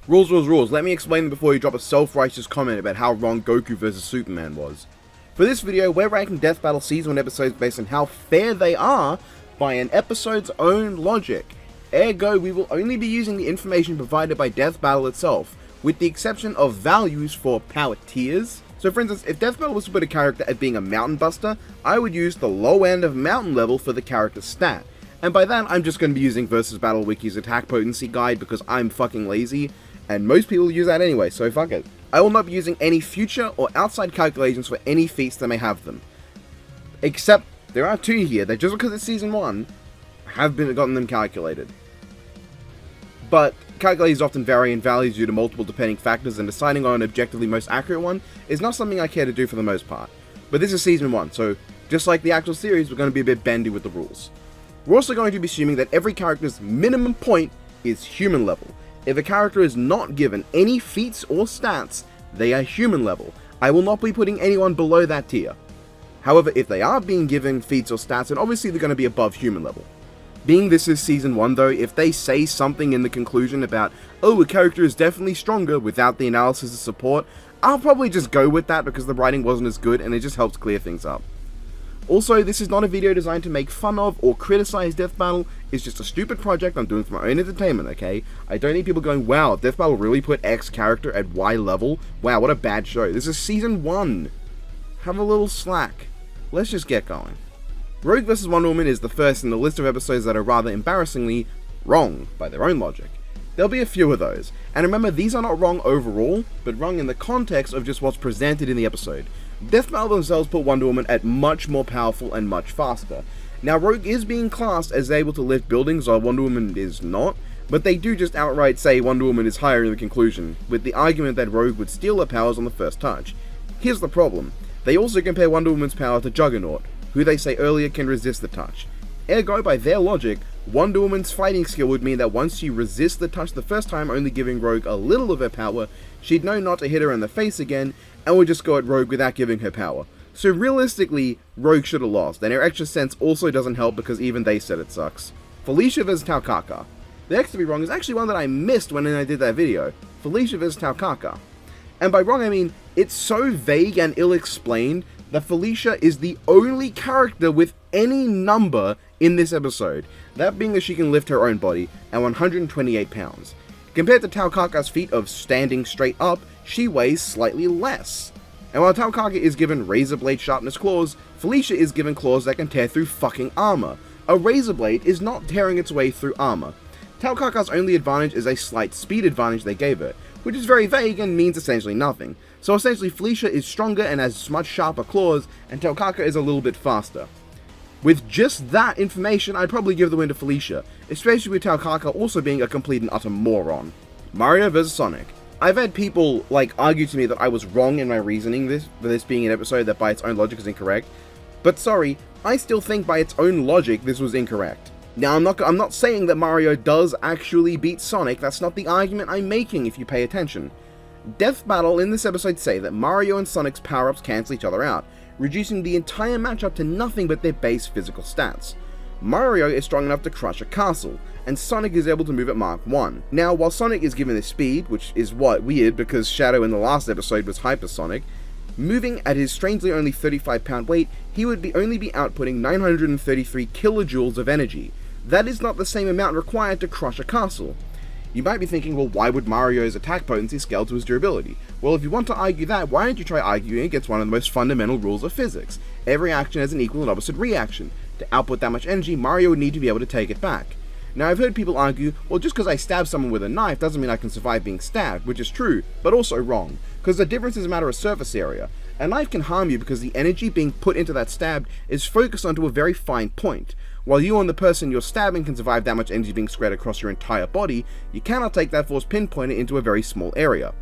Rules, rules, rules. Let me explain them before you drop a self-righteous comment about how wrong Goku VS Superman was. For this video, we're ranking Death Battle Season 1 episodes based on how fair they are by an episode's own logic. Ergo, we will only be using the information provided by Death Battle itself, with the exception of values for power tiers. So for instance, if Death Battle was to put a character at being a mountain buster, I would use the low end of mountain level for the character's stat. And by that, I'm just going to be using Versus Battle Wiki's attack potency guide because I'm fucking lazy, and most people use that anyway, so fuck it. I will not be using any future or outside calculations for any feats that may have them. Except, there are two here that just because it's Season 1, have gotten them calculated. But calculators often vary in values due to multiple depending factors, and deciding on an objectively most accurate one is not something I care to do for the most part. But this is Season 1, so just like the actual series, we're going to be a bit bendy with the rules. We're also going to be assuming that every character's minimum point is human level. If a character is not given any feats or stats, they are human level. I will not be putting anyone below that tier. However, if they are being given feats or stats, then obviously they're going to be above human level. Being this is Season 1 though, if they say something in the conclusion about, oh, a character is definitely stronger without the analysis of support, I'll probably just go with that because the writing wasn't as good and it just helps clear things up. Also, this is not a video designed to make fun of or criticize Death Battle, it's just a stupid project I'm doing for my own entertainment, okay? I don't need people going, wow, Death Battle really put X character at Y level? Wow, what a bad show. This is Season 1. Have a little slack. Let's just get going. Rogue vs. Wonder Woman is the first in the list of episodes that are rather embarrassingly wrong by their own logic. There'll be a few of those, and remember these are not wrong overall, but wrong in the context of just what's presented in the episode. Death Battle themselves put Wonder Woman at much more powerful and much faster. Now Rogue is being classed as able to lift buildings while Wonder Woman is not, but they do just outright say Wonder Woman is higher in the conclusion, with the argument that Rogue would steal her powers on the first touch. Here's the problem, they also compare Wonder Woman's power to Juggernaut, who they say earlier can resist the touch. Ergo, by their logic, Wonder Woman's fighting skill would mean that once she resists the touch the first time, only giving Rogue a little of her power, she'd know not to hit her in the face again, and would just go at Rogue without giving her power. So realistically, Rogue should have lost, and her extra sense also doesn't help because even they said it sucks. Felicia vs. Taukaka. The next to be wrong is actually one that I missed when I did that video. Felicia vs. Taukaka. And by wrong I mean, it's so vague and ill-explained that Felicia is the only character with any number in this episode, that being that she can lift her own body at 128 pounds. Compared to Taukaka's feat of standing straight up, she weighs slightly less. And while Taukaka is given razor blade sharpness claws, Felicia is given claws that can tear through fucking armor. A razor blade is not tearing its way through armor. Taukaka's only advantage is a slight speed advantage they gave her, which is very vague and means essentially nothing. So essentially Felicia is stronger and has much sharper claws, and Taukaka is a little bit faster. With just that information, I'd probably give the win to Felicia, especially with Taukaka also being a complete and utter moron. Mario vs. Sonic. I've had people argue to me that I was wrong in my reasoning for this being an episode that by its own logic is incorrect, but sorry, I still think by its own logic this was incorrect. Now I'm not saying that Mario does actually beat Sonic, that's not the argument I'm making if you pay attention. Death Battle in this episode say that Mario and Sonic's power-ups cancel each other out, reducing the entire matchup to nothing but their base physical stats. Mario is strong enough to crush a castle, and Sonic is able to move at Mark 1. Now, while Sonic is given this speed, which is weird because Shadow in the last episode was Hypersonic, moving at his strangely only 35-pound weight, he would only be outputting 933 kilojoules of energy. That is not the same amount required to crush a castle. You might be thinking, well, why would Mario's attack potency scale to his durability? Well, if you want to argue that, why don't you try arguing against one of the most fundamental rules of physics? Every action has an equal and opposite reaction. To output that much energy, Mario would need to be able to take it back. Now, I've heard people argue, well, just because I stab someone with a knife doesn't mean I can survive being stabbed, which is true, but also wrong, because the difference is a matter of surface area. A knife can harm you because the energy being put into that stab is focused onto a very fine point. While you and the person you're stabbing can survive that much energy being spread across your entire body, you cannot take that force pinpointed into a very small area.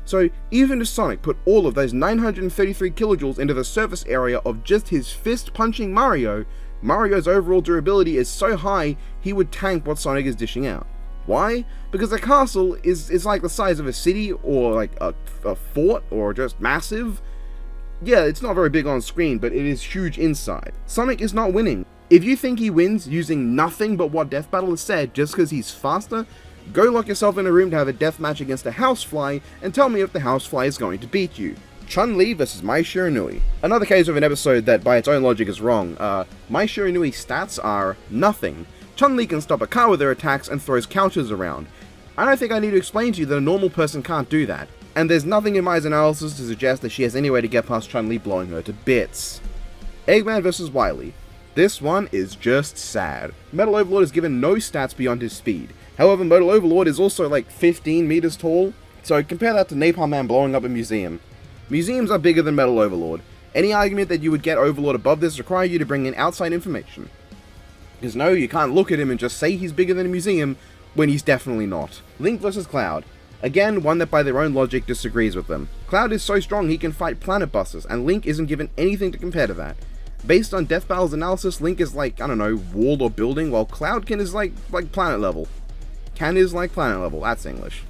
So even if Sonic put all of those 933 kilojoules into the surface area of just his fist punching Mario, Mario's overall durability is so high he would tank what Sonic is dishing out. Why? Because a castle is like the size of a city or like a fort or just massive. Yeah, it's not very big on screen, but it is huge inside. Sonic is not winning. If you think he wins using nothing but what Death Battle has said just because he's faster, Go lock yourself in a room to have a deathmatch against a housefly and tell me if the housefly is going to beat you. Chun-Li vs Mai Shiranui. Another case of an episode that by its own logic is wrong. Mai Shiranui's stats are nothing. Chun-Li can stop a car with her attacks and throws couches around. I don't think I need to explain to you that a normal person can't do that. And there's nothing in Mai's analysis to suggest that she has any way to get past Chun-Li blowing her to bits. Eggman vs Wily. This one is just sad. Metal Overlord is given no stats beyond his speed. However, Metal Overlord is also like 15 meters tall, so compare that to Napalm Man blowing up a museum. Museums are bigger than Metal Overlord. Any argument that you would get Overlord above this require you to bring in outside information. Because no, you can't look at him and just say he's bigger than a museum, when he's definitely not. Link vs Cloud. Again, one that by their own logic disagrees with them. Cloud is so strong he can fight planet busters, and Link isn't given anything to compare to that. Based on Death Battle's analysis, Link is like, I don't know, wall or building, while Cloudkin is like planet level. Can is like planet level, that's English.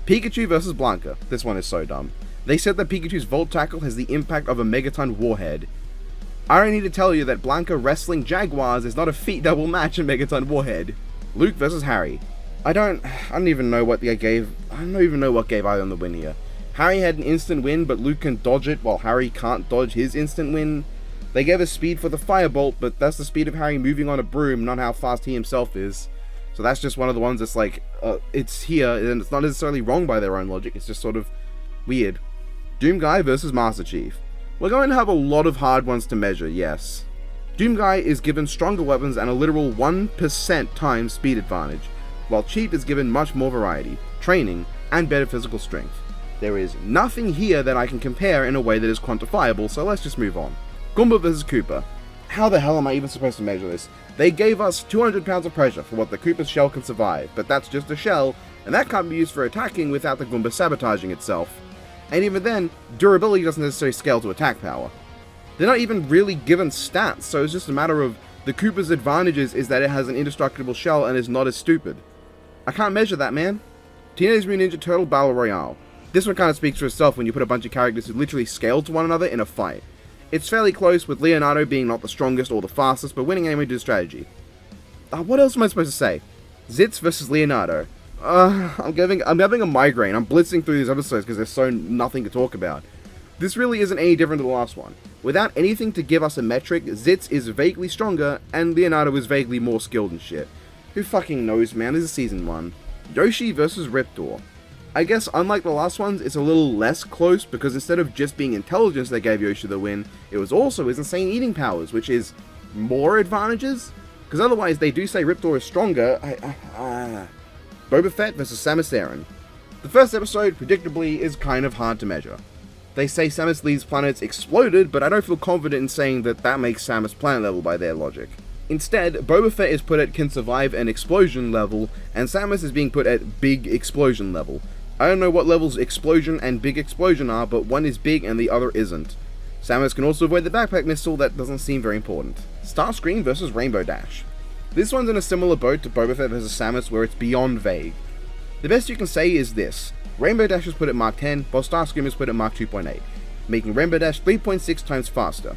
Pikachu vs Blanca. This one is so dumb. They said that Pikachu's Volt Tackle has the impact of a Megaton Warhead. I don't need to tell you that Blanca wrestling Jaguars is not a feat that will match a Megaton Warhead. Luke vs Harry. I don't even know what gave either the win here. Harry had an instant win, but Luke can dodge it while Harry can't dodge his instant win. They gave us speed for the Firebolt, but that's the speed of Harry moving on a broom, not how fast he himself is. So that's just one of the ones that's like, it's here, and it's not necessarily wrong by their own logic, it's just sort of weird. Doomguy vs Master Chief. We're going to have a lot of hard ones to measure, yes. Doomguy is given stronger weapons and a literal 1% times speed advantage, while Chief is given much more variety, training, and better physical strength. There is nothing here that I can compare in a way that is quantifiable, so let's just move on. Goomba vs Koopa. How the hell am I even supposed to measure this? They gave us 200 pounds of pressure for what the Koopa's shell can survive, but that's just a shell, and that can't be used for attacking without the Goomba sabotaging itself. And even then, durability doesn't necessarily scale to attack power. They're not even really given stats, so it's just a matter of the Koopa's advantages is that it has an indestructible shell and is not as stupid. I can't measure that, man. Teenage Mutant Ninja Turtle Battle Royale. This one kind of speaks for itself when you put a bunch of characters who literally scale to one another in a fight. It's fairly close, with Leonardo being not the strongest or the fastest, but winning anyway due to strategy. What else am I supposed to say? Zitz vs Leonardo. I'm having a migraine. I'm blitzing through these episodes because there's so nothing to talk about. This really isn't any different to the last one. Without anything to give us a metric, Zitz is vaguely stronger, and Leonardo is vaguely more skilled and shit. Who fucking knows, man? This is season 1. Yoshi vs Riptor. I guess unlike the last ones, it's a little less close because instead of just being intelligence that gave Yoshi the win, it was also his insane eating powers, which is more advantages? Because otherwise they do say Riptor is stronger. Boba Fett vs Samus Aran. The first episode, predictably, is kind of hard to measure. They say Samus leaves planets exploded, but I don't feel confident in saying that makes Samus planet level by their logic. Instead, Boba Fett is put at can survive an explosion level, and Samus is being put at big explosion level. I don't know what levels explosion and big explosion are, but one is big and the other isn't. Samus can also avoid the backpack missile, that doesn't seem very important. Starscream vs Rainbow Dash. This one's in a similar boat to Boba Fett vs Samus where it's beyond vague. The best you can say is this: Rainbow Dash is put at Mark 10, while Starscream is put at Mark 2.8, making Rainbow Dash 3.6 times faster.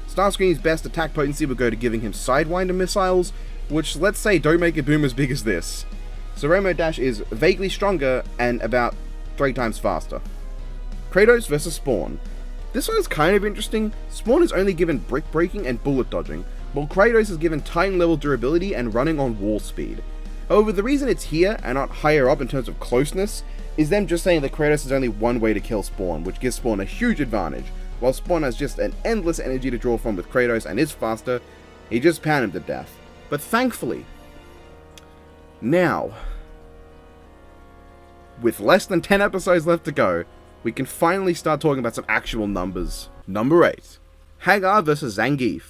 Starscream's best attack potency would go to giving him Sidewinder missiles, which let's say don't make a boom as big as this. So Rainbow Dash is vaguely stronger and about 3 times faster. Kratos vs Spawn. This one is kind of interesting. Spawn is only given brick breaking and bullet dodging, while Kratos is given Titan level durability and running on wall speed. However, the reason it's here and not higher up in terms of closeness is them just saying that Kratos is only one way to kill Spawn, which gives Spawn a huge advantage. While Spawn has just an endless energy to draw from with Kratos and is faster, he just pound him to death. But thankfully, now, with less than 10 episodes left to go, we can finally start talking about some actual numbers. Number 8. Haggar vs Zangief.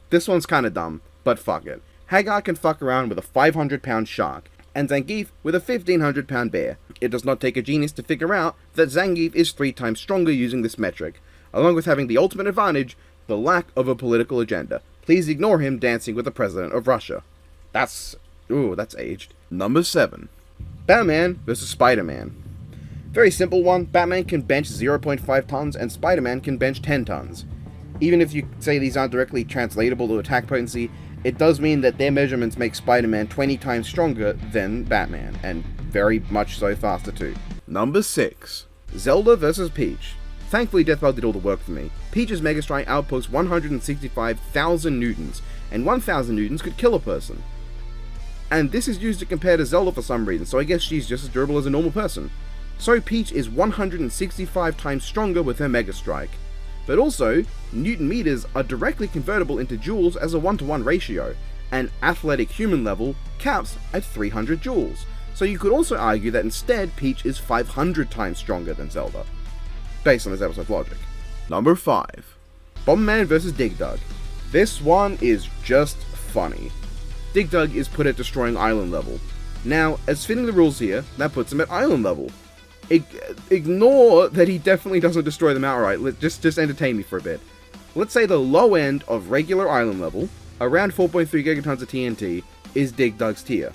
This one's kinda dumb, but fuck it. Haggar can fuck around with a 500-pound shark, and Zangief with a 1500-pound bear. It does not take a genius to figure out that Zangief is 3 times stronger using this metric, along with having the ultimate advantage, the lack of a political agenda. Please ignore him dancing with the president of Russia. That's aged. Number 7. Batman vs Spider-Man. Very simple one. Batman can bench 0.5 tons and Spider-Man can bench 10 tons. Even if you say these aren't directly translatable to attack potency, it does mean that their measurements make Spider-Man 20 times stronger than Batman, and very much so faster too. Number 6. Zelda vs Peach. Thankfully Death Battle did all the work for me. Peach's Mega Strike outputs 165,000 newtons, and 1,000 newtons could kill a person. And this is used to compare to Zelda for some reason, so I guess she's just as durable as a normal person. So Peach is 165 times stronger with her Mega Strike. But also, Newton meters are directly convertible into joules as a 1-to-1 ratio, and athletic human level caps at 300 joules. So you could also argue that instead Peach is 500 times stronger than Zelda, based on this episode's logic. Number 5. Bomberman vs Dig Dug. This one is just funny. Dig Dug is put at destroying island level. Now, as fitting the rules here, that puts him at island level. Ignore that he definitely doesn't destroy them outright, just entertain me for a bit. Let's say the low end of regular island level, around 4.3 gigatons of TNT, is Dig Dug's tier.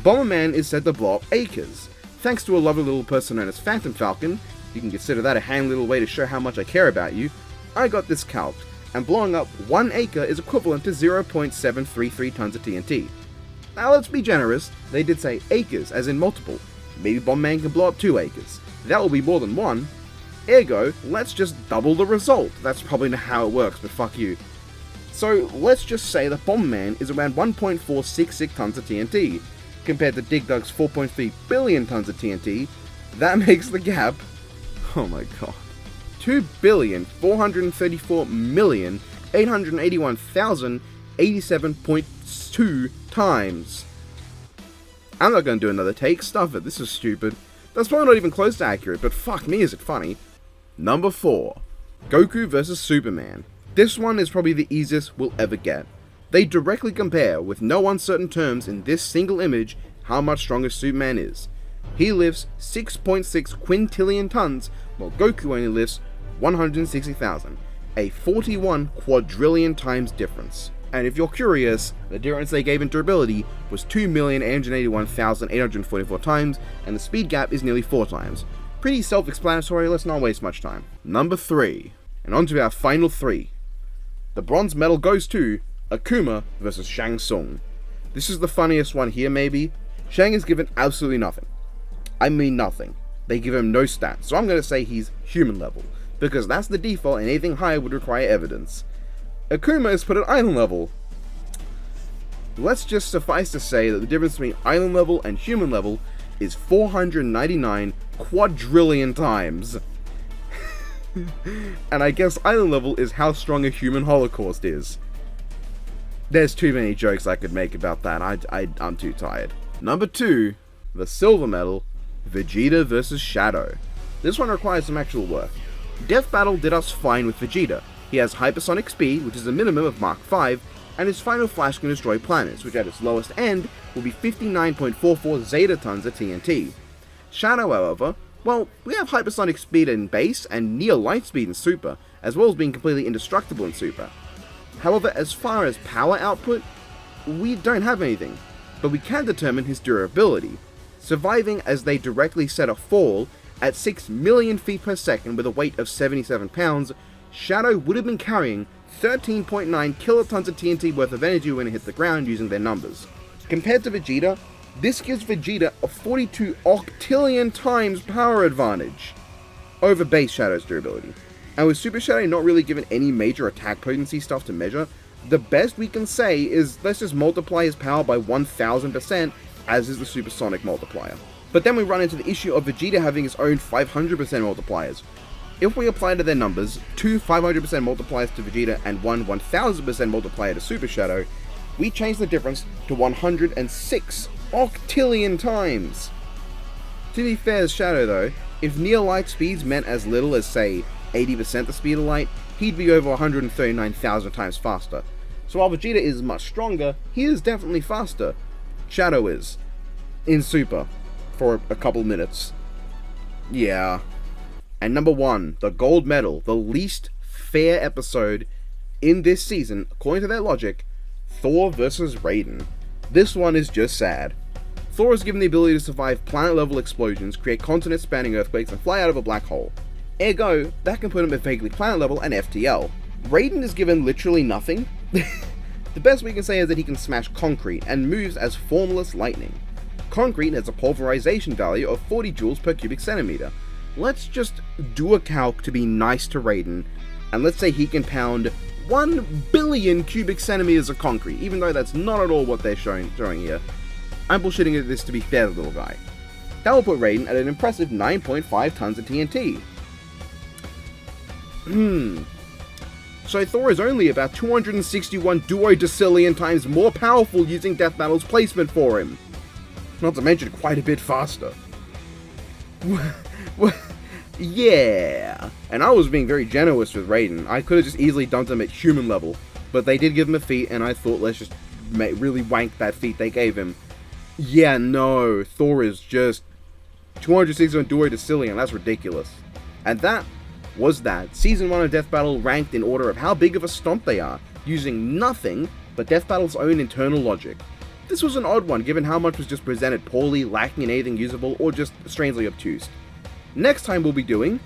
Bomberman is said to blow up acres. Thanks to a lovely little person known as Phantom Falcon, you can consider that a handy little way to show how much I care about you, I got this calced, and blowing up 1 acre is equivalent to 0.733 tons of TNT. Now let's be generous, they did say acres, as in multiple. Maybe Bomberman can blow up 2 acres. That will be more than 1. Ergo, let's just double the result. That's probably not how it works, but fuck you. So let's just say that Bomberman is around 1.466 tons of TNT, compared to Dig Dug's 4.3 billion tons of TNT. That makes the gap, oh my god, 2,434,881,087.2 times. I'm not going to do another take, stuff it, this is stupid. That's probably not even close to accurate, but fuck me is it funny. Number 4. Goku vs Superman. This one is probably the easiest we'll ever get. They directly compare, with no uncertain terms in this single image, how much stronger Superman is. He lifts 6.6 quintillion tons, while Goku only lifts 160,000, a 41 quadrillion times difference. And if you're curious, the difference they gave in durability was 2,881,844 times, and the speed gap is nearly 4 times. Pretty self-explanatory, let's not waste much time. Number 3, and on to our final 3. The bronze medal goes to Akuma vs Shang. This is the funniest one here maybe. Shang is given absolutely nothing. I mean nothing. They give him no stats, so I'm going to say he's human level, because that's the default and anything higher would require evidence. Akuma is put at island level. Let's just suffice to say that the difference between island level and human level is 499 quadrillion times. And I guess island level is how strong a human holocaust is. There's too many jokes I could make about that, I'm too tired. Number 2, the silver medal, Vegeta vs Shadow. This one requires some actual work. Death Battle did us fine with Vegeta. He has hypersonic speed, which is a minimum of Mach 5, and his final flash can destroy planets, which at its lowest end will be 59.44 zetatons of TNT. Shadow, however, well, we have hypersonic speed in base and near light speed in Super, as well as being completely indestructible in Super. However, as far as power output, we don't have anything, but we can determine his durability, surviving as they directly set a fall at 6 million feet per second with a weight of 77 pounds. Shadow would have been carrying 13.9 kilotons of TNT worth of energy when it hit the ground using their numbers. Compared to Vegeta, this gives Vegeta a 42 octillion times power advantage over base Shadow's durability. And with Super Shadow not really given any major attack potency stuff to measure, the best we can say is let's just multiply his power by 1000%, as is the supersonic multiplier. But then we run into the issue of Vegeta having his own 500% multipliers. If we apply to their numbers, 2 500% multipliers to Vegeta and 1 1000% multiplier to Super Shadow, we change the difference to 106 octillion times. To be fair to Shadow though, if near light speeds meant as little as say 80% the speed of light, he'd be over 139,000 times faster. So while Vegeta is much stronger, he is definitely faster. Shadow is. In Super. For a couple minutes. Yeah. And number 1, the gold medal, the least fair episode in this season, according to their logic, Thor vs Raiden. This one is just sad. Thor is given the ability to survive planet-level explosions, create continent-spanning earthquakes, and fly out of a black hole. Ergo, that can put him at vaguely planet-level and FTL. Raiden is given literally nothing. The best we can say is that he can smash concrete and moves as formless lightning. concrete has a pulverization value of 40 joules per cubic centimeter. Let's just do a calc to be nice to Raiden, and let's say he can pound 1 billion cubic centimeters of concrete, even though that's not at all what they're showing here. I'm bullshitting this to be fair, little guy. That will put Raiden at an impressive 9.5 tons of TNT. So Thor is only about 261 duodecillion times more powerful using Death Battle's placement for him. Not to mention quite a bit faster. Yeah, and I was being very generous with Raiden. I could have just easily dumped him at human level, but they did give him a feat, and I thought let's just really wank that feat they gave him. Yeah, no, Thor is just 261 duodecillion, that's ridiculous. And that was that. Season 1 of Death Battle ranked in order of how big of a stomp they are, using nothing but Death Battle's own internal logic. This was an odd one, given how much was just presented poorly, lacking in anything usable, or just strangely obtuse. Next time we'll be doing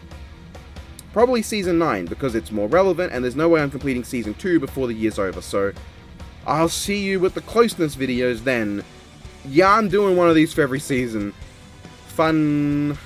probably Season 9, because it's more relevant, and there's no way I'm completing Season 2 before the year's over, so I'll see you with the closeness videos then. Yeah, I'm doing one of these for every season. Fun.